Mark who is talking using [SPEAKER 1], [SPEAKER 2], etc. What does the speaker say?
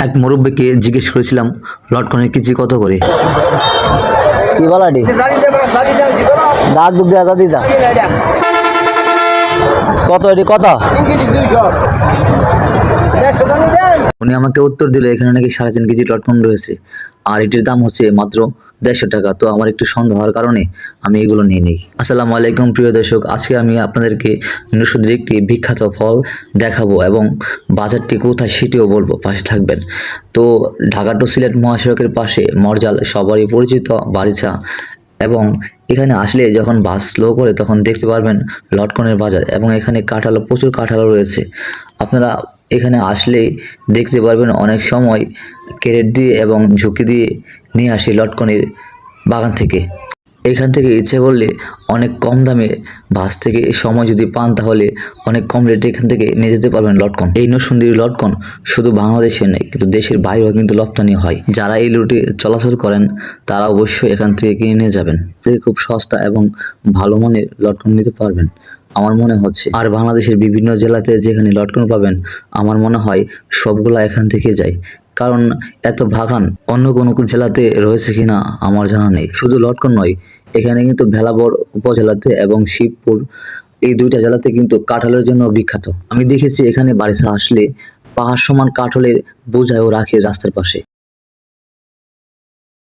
[SPEAKER 1] এক মুরব্বীকে জিজ্ঞেস করেছিলাম লটকনের কেজি কত করে।
[SPEAKER 2] কি বলাটি ডাক দুধ দেওয়া দাদি দা কত এটি কত
[SPEAKER 1] উনি আমাকে উত্তর দিল এখানে নাকি 3.5 কেজি লটকন রয়েছে আর এটির দাম হচ্ছে মাত্র 150 টাকা। তো আমার একটু সন্দেহ হওয়ার কারণে আমি এগুলো নিয়ে নিই। আসসালামু আলাইকুম প্রিয় দর্শক, আজকে আমি আপনাদেরকে নরসিংদীর একটি বিখ্যাত ফল দেখাবো এবং বাজারটি কোথায় সেটিও বলবো, পাশে থাকবেন। তো ঢাকা টু সিলেট মহাসড়কের পাশে মরজাল সবারই পরিচিত বারিচা, এবং এখানে আসলে যখন বাস স্লো করে তখন দেখতে পারবেন লটকনের বাজার, এবং এখানে কাঁঠালও প্রচুর কাঁঠালও রয়েছে। আপনারা এখানে আসলেই দেখতে পারবেন অনেক সময় ক্যারেট দিয়ে এবং ঝুঁকি দিয়ে নিয়ে আসি লটকনের বাগান থেকে। এখান থেকে ইচ্ছে করলে অনেক কম দামে বাস থেকে সময় যদি পান তাহলে অনেক কম রেটে এখান থেকে নিয়ে যেতে পারবেন লটকন। এই নরসিংদীর লটকন শুধু বাংলাদেশে নেই, কিন্তু দেশের বাইরেও কিন্তু রপ্তানি হয়। যারা এই রুটে চলাচল করেন তারা অবশ্যই এখান থেকে কিনে নিয়ে যাবেন। খুব সস্তা এবং ভালো মানের লটকন নিতে পারবেন আমার মনে হচ্ছে। আর বাংলাদেশের বিভিন্ন জেলাতে যেখানে লটকন পাবেন আমার মনে হয় সবগুলা এখান থেকে যায়, কারণ এত বাগান অন্য কোনো জেলাতে রয়েছে কিনা আমার জানা নেই। শুধু লটকন নয়, এখানে কিন্তু ভেলাবর উপজেলাতে এবং শিবপুর এই দুইটা জেলাতে কিন্তু কাঁঠালের জন্য বিখ্যাত। আমি দেখেছি এখানে বারিশা আসলে পাহাড় সমান কাঁঠালের বোঝায়ও রাখে রাস্তার পাশে।